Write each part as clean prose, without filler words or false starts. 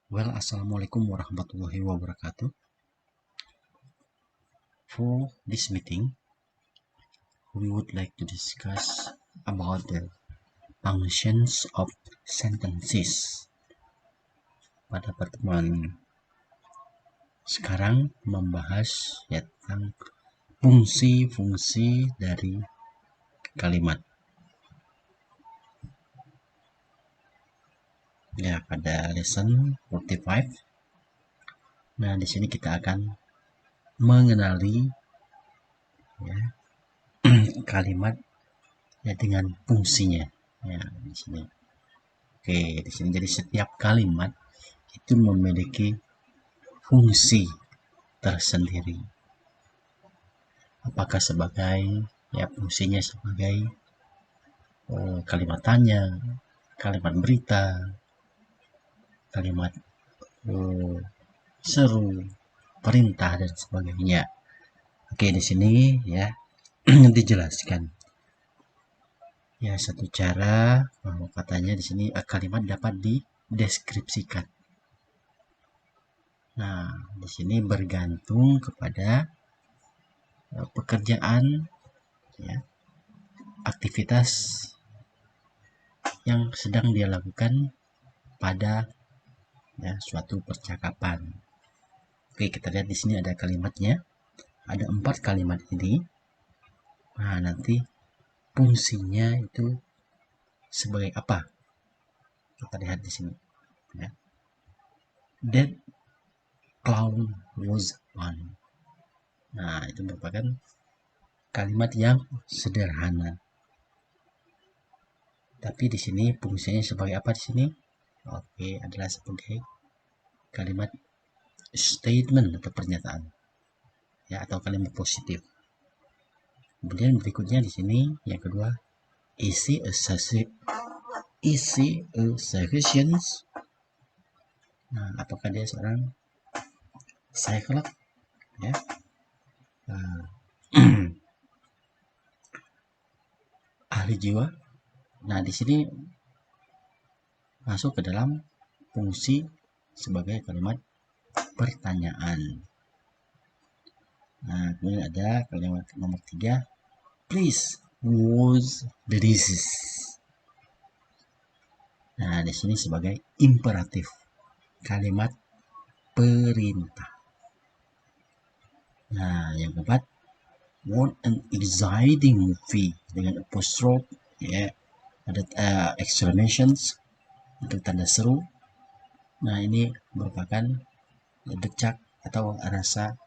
Well, Assalamualaikum warahmatullahi wabarakatuh. For this meeting, we would like to discuss about the functions of sentences. Pada pertemuan sekarang membahas tentang fungsi-fungsi dari kalimat. Ya, pada lesson 45. Nah, di sini kita akan mengenali kalimat dengan fungsinya. Ya, di sini. Oke, di sini jadi setiap kalimat itu memiliki fungsi tersendiri. Apakah sebagai fungsinya sebagai kalimat tanya, kalimat berita, kalimat seru, perintah dan sebagainya. Oke, di sini dijelaskan. Ya, satu cara bahwa katanya di sini kalimat dapat dideskripsikan. Nah, di sini bergantung kepada pekerjaan, aktivitas yang sedang dia lakukan pada suatu percakapan. Oke, kita lihat di sini ada kalimatnya. Ada 4 kalimat ini. Nah, nanti fungsinya itu sebagai apa? Kita lihat di sini. Ya. That clown was on. Nah, itu merupakan kalimat yang sederhana. Tapi di sini fungsinya sebagai apa di sini? Oke, adalah sebagai kalimat statement atau pernyataan. Ya, atau kalimat positif. Kemudian berikutnya di sini yang kedua, isi suggestions. Nah, apakah dia seorang psikolog? Ya. Ahli jiwa. Nah, di sini masuk ke dalam fungsi sebagai kalimat pertanyaan. Nah, kemudian ada kalimat nomor 3, please, what's the disease? Nah, di sini sebagai imperatif, kalimat perintah. Nah, yang keempat, what an exciting movie, dengan apostrophe, ada exclamations untuk tanda seru. Nah, ini merupakan decak atau rasa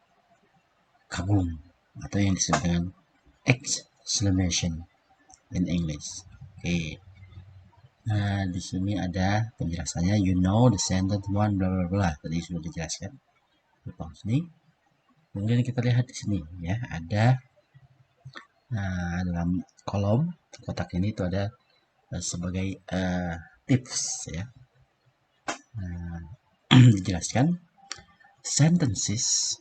kagum atau yang disebut dengan exclamation in English. Oke. Nah, di sini ada penjelasannya. You know the sentence one bla bla bla. Tadi sudah dijelaskan. Di sini. Kemudian kita lihat di sini ya, ada dalam kolom kotak ini itu ada sebagai tips ya. Dijelaskan, sentences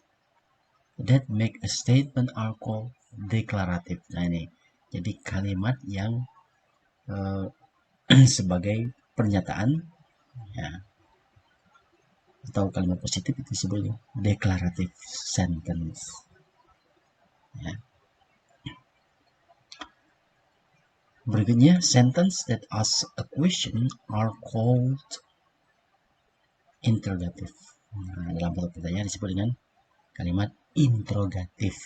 that make a statement are called declarative. Nah, ini jadi kalimat yang sebagai pernyataan ya, atau kalimat positif itu disebut declarative sentence ya. Berikutnya, sentence that ask a question are called interrogative. Nah, dalam bentuk pertanyaan disebut dengan kalimat interrogatif.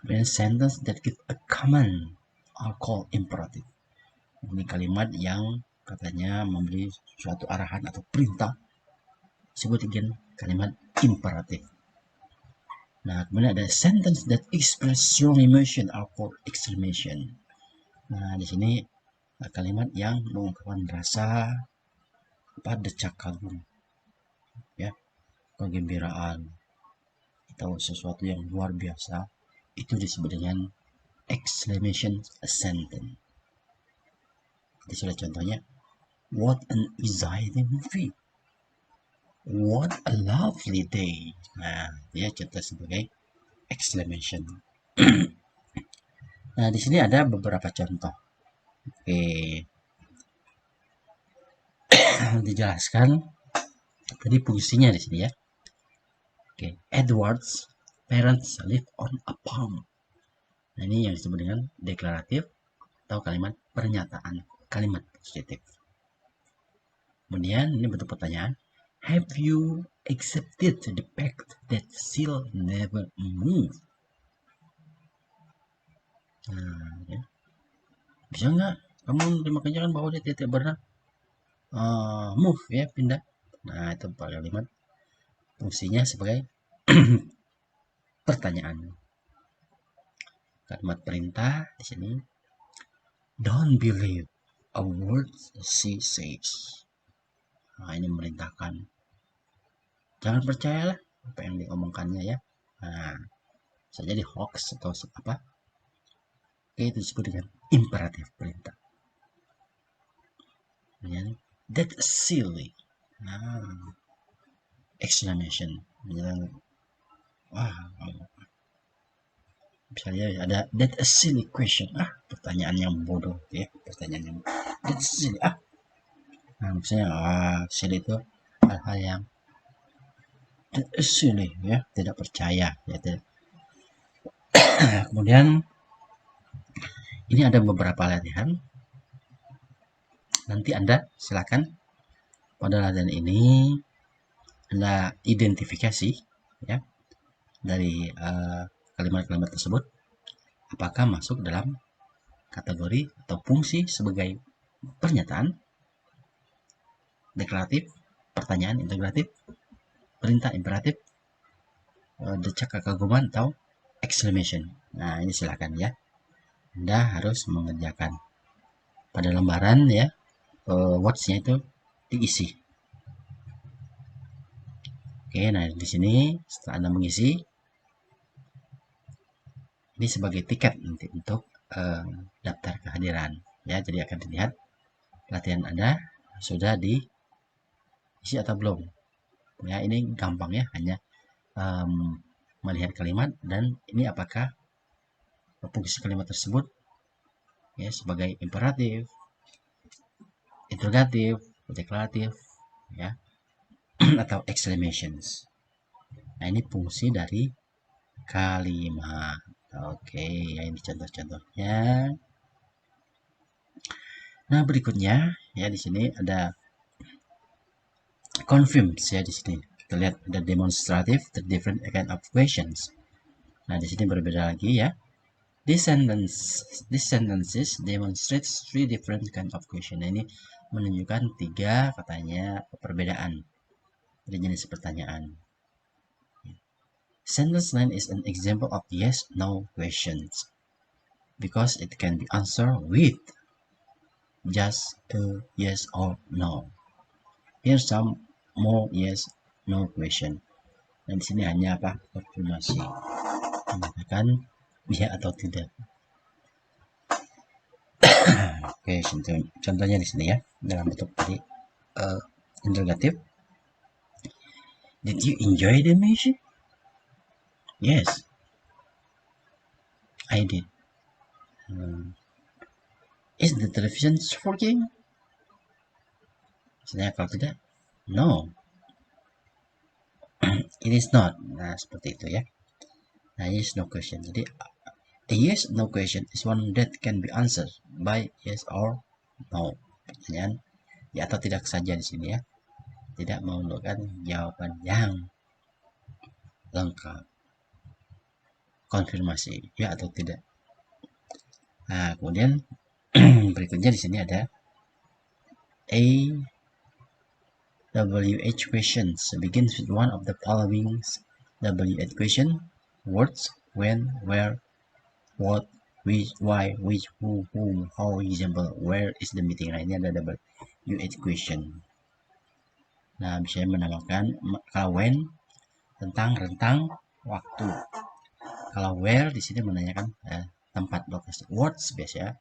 Kemudian, sentence that give a command are called imperative. Ini kalimat yang katanya memberi suatu arahan atau perintah, disebut dengan kalimat imperatif. Nah, kemudian ada sentence that express strong emotion are called exclamation. Nah, di sini kalimat yang mengungkapkan rasa decak kagum, ya, kegembiraan atau sesuatu yang luar biasa, itu disebut dengan exclamation sentence. Jadi sudah contohnya, what an exciting movie, what a lovely day. Nah, dia contoh sebagai exclamation. Nah, di sini ada beberapa contoh. Oke. Dijelaskan Jadi fungsinya di sini ya. Oke, Edward's parents live on a farm. Nah, ini yang disebut dengan deklaratif atau kalimat pernyataan, kalimat positif. Kemudian ini bentuk pertanyaan. Have you accepted the fact that she'll never move? Nah, ya. Bisa nggak kamu terima kenyataan bahwa dia tidak pernah move ya, pindah. Nah, itu kalimat fungsinya sebagai pertanyaan. Kalimat perintah di sini. Don't believe a word she says. Nah, ini memerintahkan. Jangan percayalah apa yang diomongkannya ya. Nah, bisa jadi hoax atau apa. Oke, itu disebut dengan imperatif perintah. Kemudian, that's silly. Nah, exclamation. Wah, misalnya ada that's a silly question. Pertanyaan yang bodoh ya, pertanyaan yang that's silly. Nah, misalnya silly itu hal-hal yang that's silly ya, tidak percaya ya. Kemudian ini ada beberapa latihan. Nanti Anda silakan pada latihan ini Anda identifikasi ya dari kalimat-kalimat tersebut apakah masuk dalam kategori atau fungsi sebagai pernyataan, deklaratif, pertanyaan integratif, perintah imperatif, decak kekaguman atau exclamation. Nah, ini silakan ya. Anda harus mengerjakan pada lembaran ya, words-nya itu diisi. Oke, nah di sini setelah Anda mengisi, ini sebagai tiket nanti untuk daftar kehadiran ya. Jadi akan dilihat latihan Anda sudah diisi atau belum. Ya, ini gampang ya, hanya melihat kalimat dan ini apakah fungsi kalimat tersebut ya sebagai imperatif, interrogatif, deklaratif ya atau exclamations. Nah, ini fungsi dari kalimat. Oke, ya ini contoh-contohnya. Nah, berikutnya ya di sini ada confirms ya di sini. Kita lihat ada demonstrative, the different kind of questions. Nah, di sini berbeda lagi ya. This sentences demonstrates three different kind of question. Nah, ini menunjukkan tiga katanya perbedaan dari jenis pertanyaan. Sentence 9 is an example of yes/no questions because it can be answered with just a yes or no. Here's some more yes/no question. Dan di sini hanya apa? Konfirmasi. Mengatakan ya atau tidak. Oke, contohnya di sini ya dalam bentuk tadi interrogatif. Did you enjoy the music? Yes, I did. Is the television working? Misalnya kalau tidak, no, it is not. Nah, seperti itu ya. Nah, yes no question. Jadi a yes no question is one that can be answered by yes or no. Pertanyaan ya atau tidak saja di sini ya. Tidak memerlukan jawaban yang lengkap. Konfirmasi ya atau tidak. Nah, kemudian berikutnya di sini ada WH questions begins with one of the following WH question: words, when, where, what, which, why, which, who, whom, how. Example, where is the meeting? Nah, ini ada WH question. Nah, bisa menamakan kalau when tentang rentang waktu. Kalau where di sini menanyakan tempat, lokasi. Words biasanya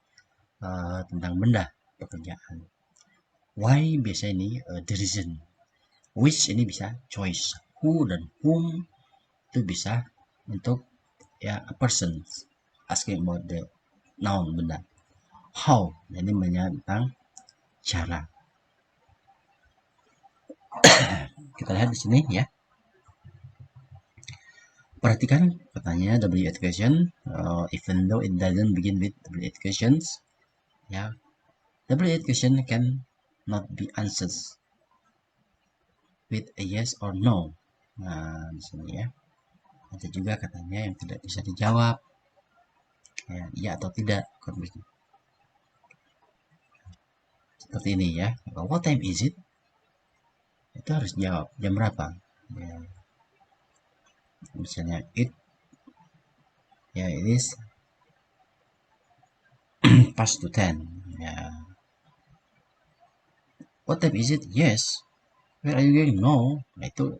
tentang benda, pekerjaan. Why biasa ini the reason. Which ini bisa choice. Who dan whom itu bisa untuk ya a person, asking about the noun, benda. How, ini menanya tentang cara. kita lihat di sini ya. Perhatikan katanya W8 question, even though it doesn't begin with W8 questions, ya. W8 question can not be answered with a yes or no. Nah, di sini ya. Ada juga katanya yang tidak bisa dijawab, ya, iya atau tidak. Seperti ini ya. What time is it? Itu harus jawab jam berapa. Ya. Misalnya it, ya it is past to 10. Ya. What time is it? Yes. Where are you going? No. Nah, itu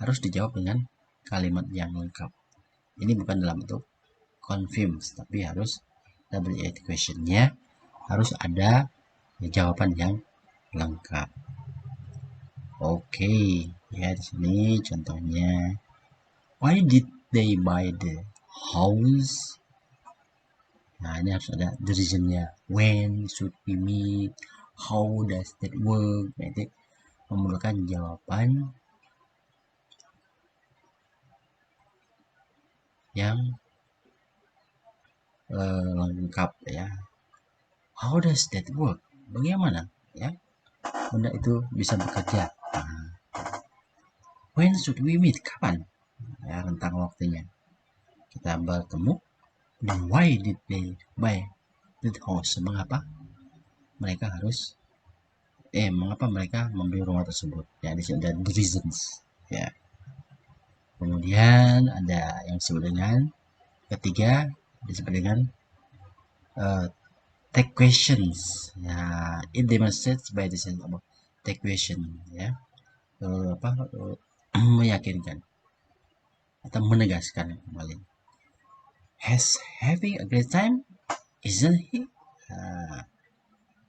harus dijawab dengan kalimat yang lengkap. Ini bukan dalam bentuk confirms, tapi harus W8 questionnya harus ada jawaban yang lengkap. Oke, ya di sini contohnya. Why did they buy the house? Nah, ini harus ada the reasonnya. When should we meet? How does that work? Nah, itu memerlukan jawaban yang lengkap ya. How does that work? Bagaimana ya benda itu bisa bekerja? Nah, when should we meet? Kapan? Ya, rentang waktunya kita bertemu. Dan why did they buy that house? Mengapa mereka membeli rumah tersebut? Ya, di sini ada the reasons. Ya. Kemudian ada yang disebut dengan ketiga disebut dengan take questions. Ya, it demonstrates by the sense of take question. Ya, meyakinkan atau menegaskan kembali. Has having a great time, isn't he?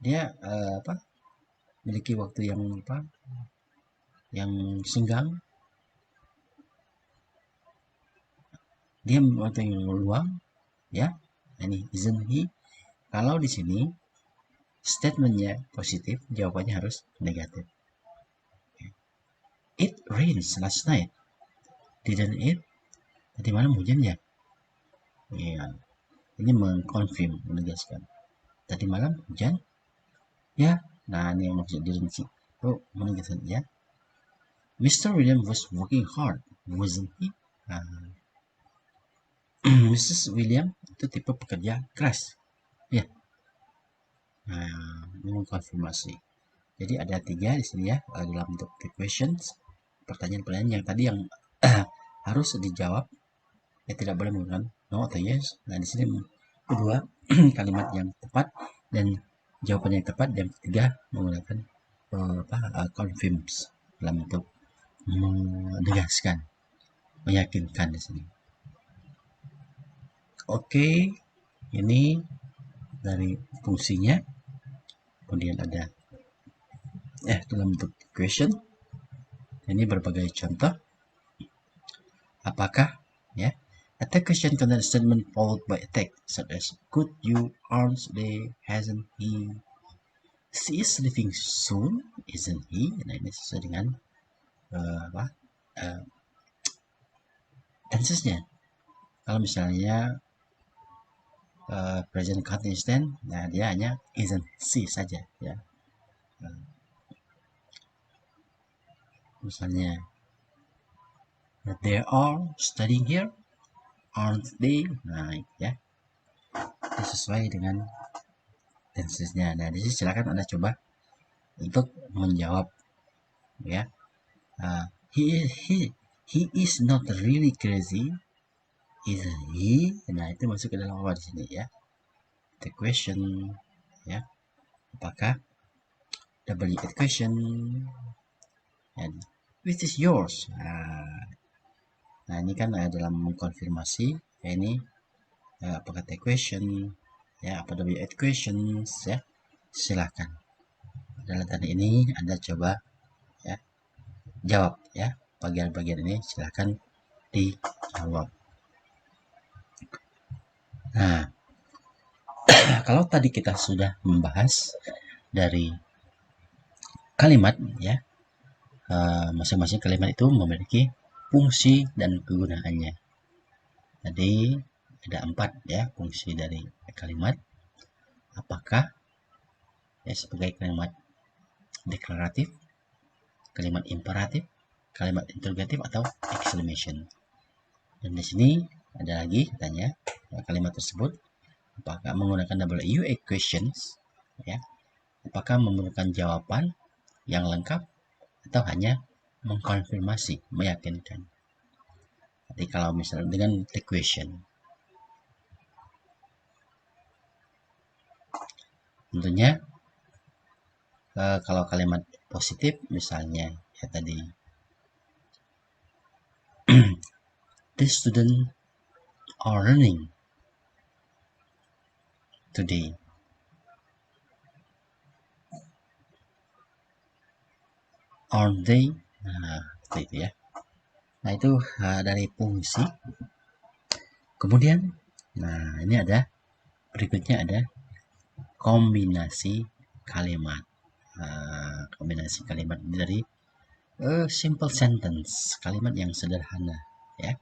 Dia memiliki waktu yang senggang, dia waktu yang luang, ya. Ini isn't he? Kalau di sini statementnya positif, jawabannya harus negatif. It rains last night, didn't it? Tadi malam hujan ya? Iya. Ini mengkonfirm, menegaskan. Tadi malam hujan? Ya. Nah, ini yang maksud didn't he. Oh, menegaskan ya. Mr. William was working hard, wasn't he? Mrs. William itu tipe pekerja keras, ya. Nah, ini mengkonfirmasi. Jadi ada 3 di sini ya dalam bentuk questions, pertanyaan-pertanyaan yang tadi yang harus dijawab, ya tidak boleh menggunakan no atau yes. Nah di sini kedua kalimat yang tepat dan jawaban yang tepat, yang ketiga menggunakan confirms dalam bentuk menegaskan, meyakinkan di sini. Oke, ini dari fungsinya. Kemudian ada dalam bentuk question. Ini berbagai contoh. Apakah ya a take question contains statement followed by a text such as could you, aren't they, hasn't he, she is leaving soon, isn't he? Nah ini sesuai dengan tensesnya. Kalau misalnya present continuous tense, nah dia hanya isn't she saja ya. Misalnya they are studying here, aren't they? Nah ya, itu sesuai dengan tensesnya. Nah di sini silakan Anda coba untuk menjawab ya. He is not really crazy, isn't he? Nah itu masuk ke dalam apa di sini ya. The question ya. Apakah W8 question and which is yours? Nah ini kan dalam mengkonfirmasi ya, ini apakah the question ya, apa W8 questions ya. Silahkan dalam tanda ini Anda coba ya jawab ya, bagian-bagian ini silahkan dijawab. Nah kalau tadi kita sudah membahas dari kalimat ya, masing-masing kalimat itu memiliki fungsi dan kegunaannya. Tadi ada 4 ya fungsi dari kalimat. Apakah ya sebagai kalimat deklaratif, kalimat imperatif, kalimat interrogatif atau exclamation. Dan di sini ada lagi katanya kalimat tersebut apakah menggunakan WA questions ya. Apakah memerlukan jawaban yang lengkap atau hanya mengkonfirmasi, meyakinkan. Jadi kalau misalnya dengan the question, tentunya kalau kalimat positif misalnya ya tadi the student are learning today. Aren't they? Nah, seperti itu ya. Nah, itu dari fungsi. Kemudian, nah ini ada berikutnya ada kombinasi kalimat. Kombinasi kalimat dari simple sentence, kalimat yang sederhana ya.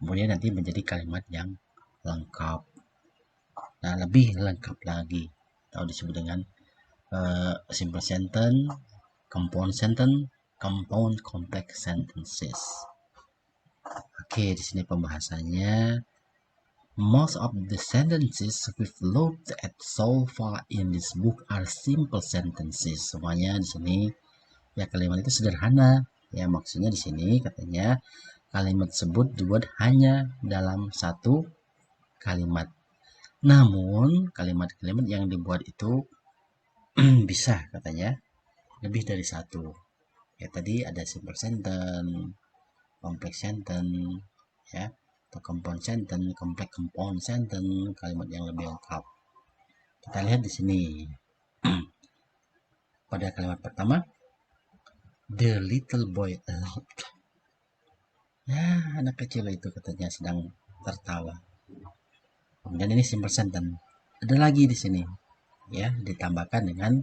Kemudian nanti menjadi kalimat yang lengkap. Nah, lebih lengkap lagi atau disebut dengan simple sentence, compound sentence, compound complex sentences. Oke, di sini pembahasannya. Most of the sentences we've looked at so far in this book are simple sentences. Semuanya di sini ya kalimat itu sederhana. Ya maksudnya di sini katanya kalimat tersebut dibuat hanya dalam satu kalimat. Namun kalimat-kalimat yang dibuat itu bisa katanya lebih dari satu. Ya tadi ada simple sentence, complex sentence, ya atau compound sentence, complex compound sentence, kalimat yang lebih lengkap. Kita lihat di sini. Pada kalimat pertama, the little boy laughed. Ya, anak kecil itu katanya sedang tertawa. Kemudian ini simple sentence. Ada lagi di sini, ya, ditambahkan dengan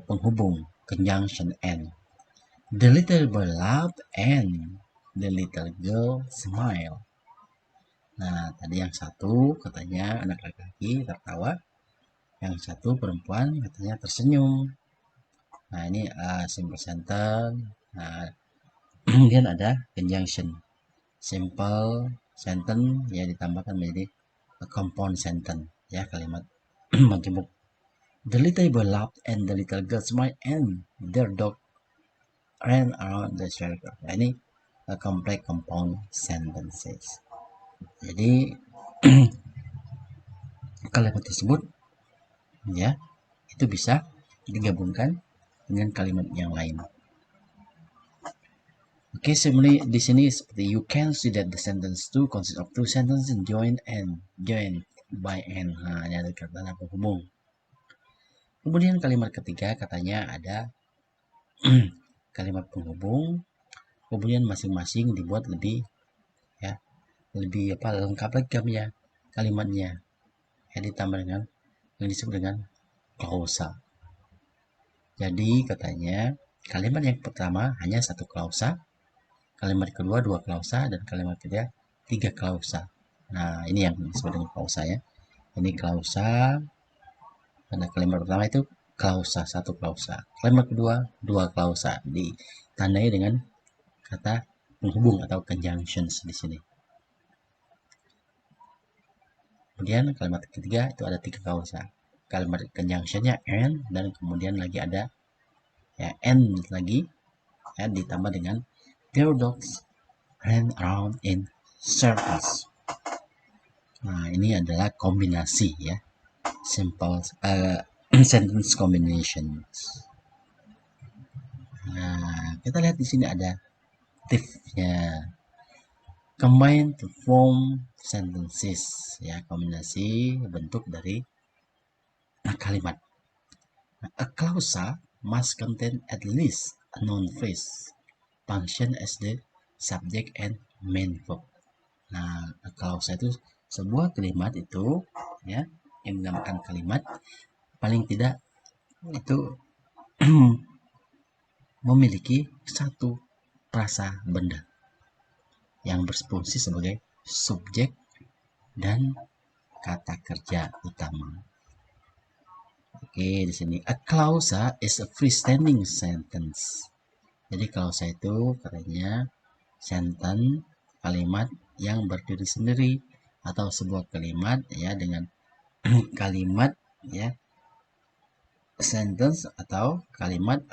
penghubung conjunction and. The little boy laughed and the little girl smiled. Nah, tadi yang satu katanya anak laki-laki tertawa, yang satu perempuan katanya tersenyum. Nah, ini simple sentence. Nah, kemudian ada conjunction. Simple sentence ya ditambahkan menjadi compound sentence ya kalimat menjemuk. The little boy laughed and the little girl smiled and their dog ran around the circle. Nah, ini complex compound sentences. Jadi kalimat tersebut ya itu bisa digabungkan dengan kalimat yang lain. Oke, similarly di sini seperti you can see that the sentence two consists of two sentences joined by and. Nah, ini ada kata penghubung. Kemudian kalimat ketiga katanya ada kalimat penghubung. Kemudian masing-masing dibuat lebih lengkap lagi ya kalimatnya. Ya ditambah dengan yang disebut dengan klausa. Jadi katanya kalimat yang pertama hanya satu klausa, kalimat kedua dua klausa, dan kalimat ketiga tiga klausa. Nah ini yang disebut dengan klausa ya. Ini klausa. Karena kalimat pertama itu klausa, satu klausa. Kalimat kedua dua klausa, ditandai dengan kata penghubung atau conjunctions di sini. Kemudian kalimat ketiga itu ada tiga klausa. Kalimat conjunctionnya and, dan kemudian lagi ada ya and lagi ya ditambah dengan their dogs ran around in circles. Nah ini adalah kombinasi ya simple sentence combinations. Nah kita lihat di sini ada tipsnya. Combine to form sentences ya kombinasi bentuk dari kalimat. A clausa must contain at least a noun phrase function as the subject and main verb. Nah, a clausa itu sebuah kalimat itu ya yang dinamakan kalimat paling tidak itu memiliki satu frasa benda yang berfungsi sebagai subjek dan kata kerja utama. Oke, di sini a clausa is a freestanding sentence. Jadi clausa itu katanya sentence, kalimat yang berdiri sendiri atau sebuah kalimat ya dengan kalimat ya sentence atau kalimat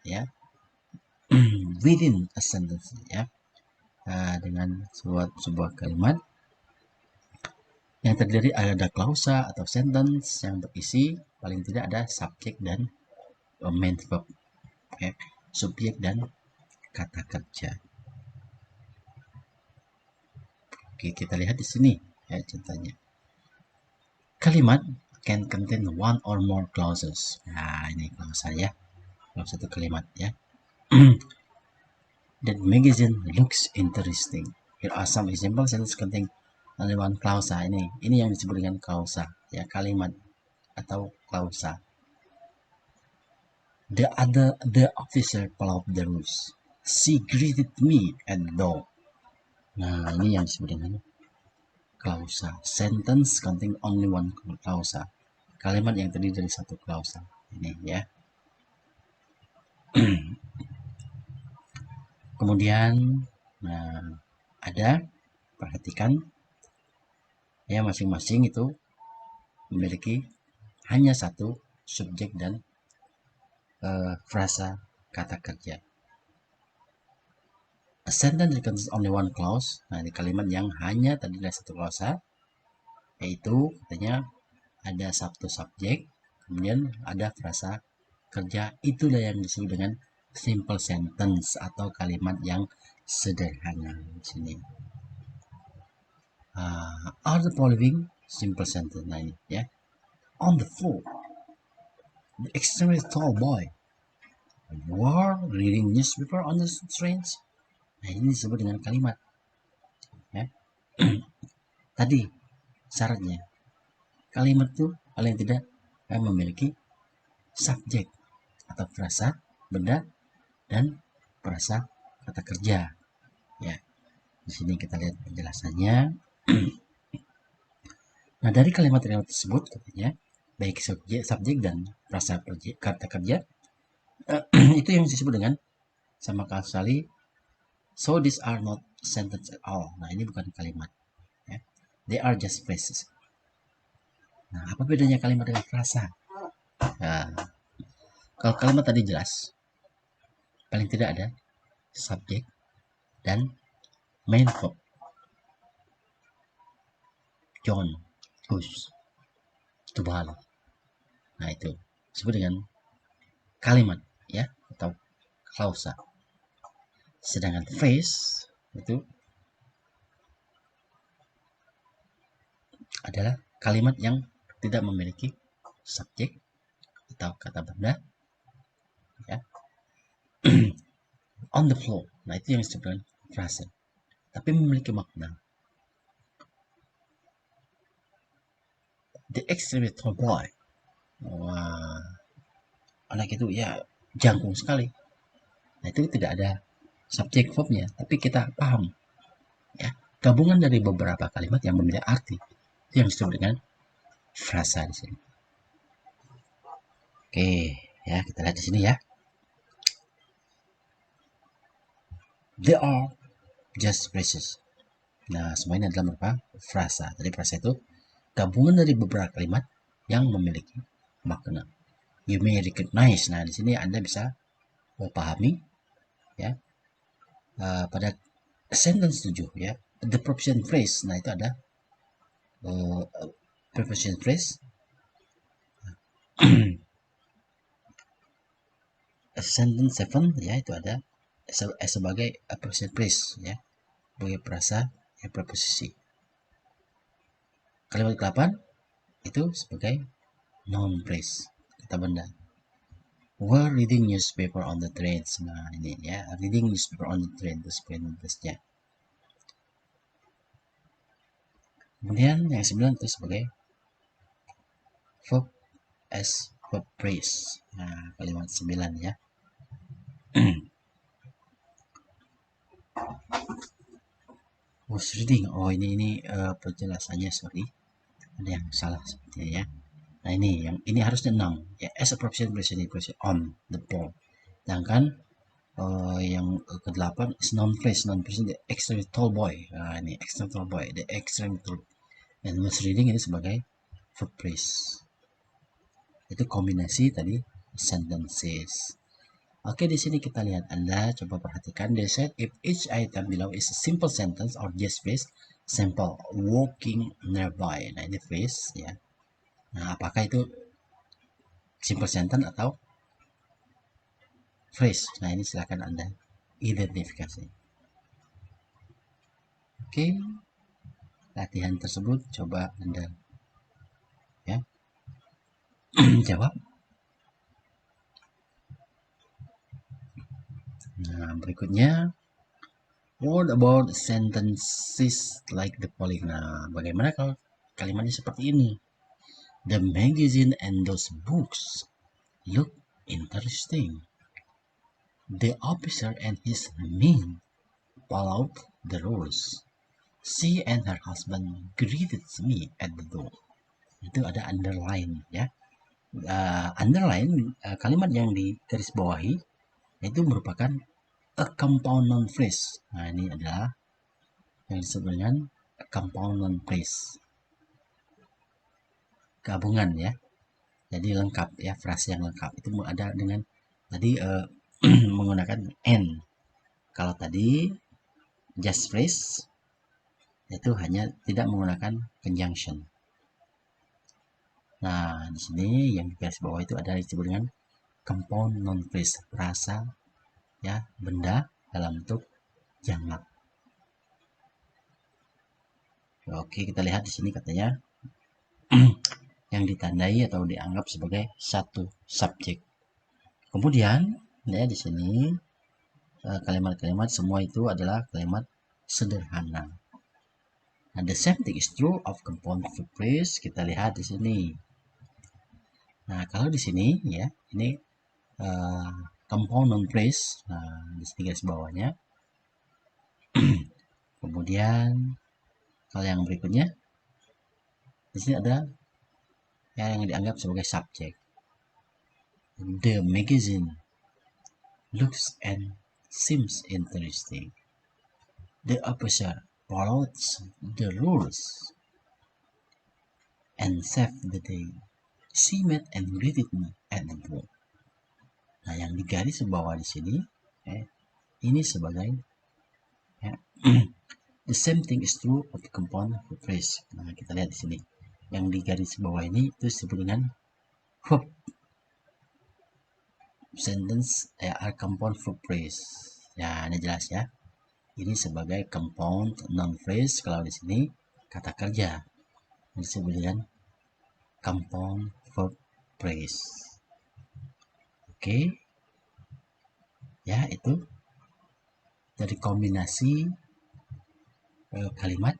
ya within a sentence ya dengan sebuah kalimat yang terdiri ada klausa atau sentence yang berisi paling tidak ada subjek dan main verb ya, subjek dan kata kerja. Oke, kita lihat di sini ya contohnya. Kalimat can contain one or more clauses. Nah, ini klausa ya. Klausa itu kalimat ya. That magazine looks interesting. Here are some examples sentences contain only one klausa. Ini yang disebut dengan klausa ya, kalimat atau klausa. The officer followed the rules. She greeted me at the door. Nah, ini yang disebut dengan klausa. Sentence containing only one klausa. Kalimat yang terdiri dari satu klausa. Ini ya. Kemudian ada, perhatikan ya, masing-masing itu memiliki hanya satu subjek dan frasa kata kerja. A sentence that contains only one clause. Nah, di kalimat yang hanya terdiri dari satu klausa, yaitu katanya ada satu subjek, kemudian ada frasa kerja. Itulah yang disebut dengan simple sentence atau kalimat yang sederhana di sini. Are the following simple sentence. Nah, ini ya. On the floor, the extremely tall boy were reading newspaper on the trains. Nah, ini disebut dengan kalimat ya. Tadi syaratnya kalimat itu paling tidak memiliki subjek atau frasa benda dan frasa kata kerja ya. Di sini kita lihat penjelasannya. Nah, dari kalimat tersebut katanya baik subjek dan frasa kata kerja itu yang disebut dengan sama sekali. So these are not sentence at all. Nah, ini bukan kalimat ya. They are just phrases. Nah, apa bedanya kalimat dengan frasa? Nah, kalau kalimat tadi jelas, paling tidak ada subjek dan main verb. John goes to Bali. Nah, itu disebut dengan kalimat ya atau klausa. Sedangkan phrase itu adalah kalimat yang tidak memiliki subjek atau kata benda ya. On the floor. Nah, itu yang disebut dengan frase. Tapi memiliki makna. The extremely tall boy. Wah, anak itu ya jangkung sekali. Nah, itu tidak ada subjek verbnya, tapi kita paham ya, gabungan dari beberapa kalimat yang memiliki arti yang disebut dengan frasa di sini. Oke, ya kita lihat di sini ya. They are just phrases. Nah, semuanya adalah berupa frasa. Jadi frasa itu gabungan dari beberapa kalimat yang memiliki makna. You may recognize. Nah, di sini Anda bisa pahami ya. Pada sentence 7 ya, the preposition phrase. Nah, itu ada preposition phrase. Sentence 7 ya, itu ada sebagai preposition phrase ya, sebagai frasa ya, preposisi. Kalimat ke-8 itu sebagai noun phrase, kata benda. We're reading newspaper on the trains. Nah, ini ya, reading newspaper on the train itu sebagai phrase-nya. Kemudian yang 9 itu sebagai verb as verb phrase. Nah, kalimat 9 ya. Was reading. Oh, ini penjelasannya, sorry. Ada yang salah sepertinya ya. Nah, ini harusnya noun ya, as a proposition present on the ball. Sedangkan yang ke-8 is noun phrase the extremely tall boy. Nah, ini extremely tall boy, the extremely tall. Dan was reading ini sebagai verb phrase. Itu kombinasi tadi sentences. Oke, di sini kita lihat, Anda coba perhatikan. They said if each item below is a simple sentence or just phrase, simple walking nearby. Nah, ini phrase ya. Nah, apakah itu simple sentence atau phrase? Nah, ini silakan Anda identifikasi. Oke, latihan tersebut coba Anda ya jawab. Nah, berikutnya, what about sentences like the following? Nah, bagaimana kalau kalimatnya seperti ini? The magazine and those books look interesting. The officer and his men followed the rules. She and her husband greeted me at the door. Itu ada underline ya. Underline kalimat yang digaris bawahi itu merupakan a component phrase. Nah, ini adalah yang disebut dengan component phrase. Gabungan ya. Jadi lengkap ya, frase yang lengkap itu ada dengan tadi menggunakan and. Kalau tadi just phrase itu hanya tidak menggunakan conjunction. Nah, di sini yang di garis bawah itu ada disebut dengan component phrase, frasa ya, benda dalam bentuk jamak. Oke, kita lihat di sini katanya yang ditandai atau dianggap sebagai satu subjek. Kemudian ya di sini kalimat-kalimat semua itu adalah kalimat sederhana. Nah, the same thing is true of compound phrase. Kita lihat di sini. Nah, kalau di sini ya, ini component phrase. Nah, di sini garis bawahnya. Kemudian kalau yang berikutnya di sini ada yang dianggap sebagai subjek. The magazine looks and seems interesting. The officer followed the rules and saved the day. She met and greeted me at the door. Nah, yang di garis bawah di sini ini sebagai the same thing is true of the compound phrase. Nah, kita lihat di sini. Yang di garis bawah ini itu disebut dengan verb sentence are compound verb phrase. Ya, ini jelas ya. Ini sebagai compound noun phrase. Kalau di sini kata kerja disebut dengan compound verb phrase. Oke. Ya, itu dari kombinasi kalimat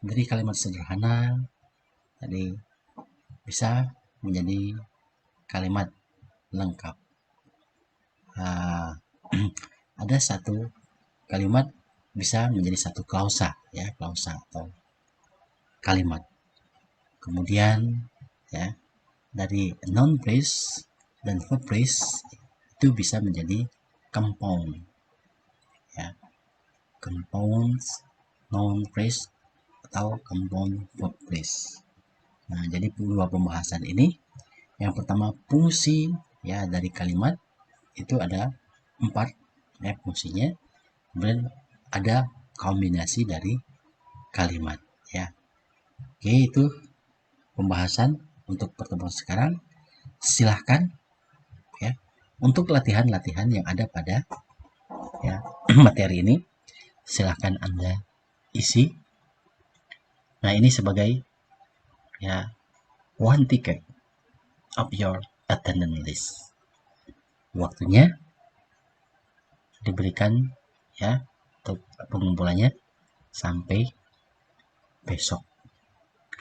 dari kalimat sederhana tadi bisa menjadi kalimat lengkap. Ada satu kalimat bisa menjadi satu klausa ya, klausa atau kalimat. Kemudian ya dari noun phrase dan verb phrase itu bisa menjadi compound ya, compound noun phrase atau compound verb phrase. Nah, jadi dua pembahasan ini, yang pertama fungsi ya dari kalimat itu ada 4 ya fungsinya. Kemudian ada kombinasi dari kalimat ya. Oke, itu pembahasan untuk pertemuan sekarang. Silahkan ya untuk latihan-latihan yang ada pada ya materi ini, silahkan Anda isi. Nah, ini sebagai ya one ticket of your attendance list. Waktunya diberikan ya untuk pengumpulannya sampai besok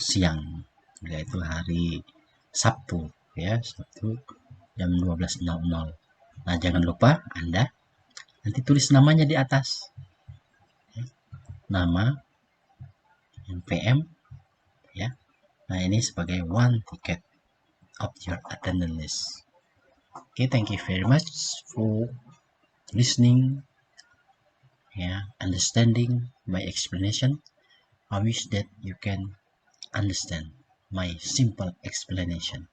siang, yaitu hari Sabtu ya, Sabtu jam 12.00. Nah, jangan lupa Anda nanti tulis namanya di atas, nama PM, ya. Nah, ini sebagai one ticket of your attendance. Okay, thank you very much for listening, understanding my explanation. I wish that you can understand my simple explanation.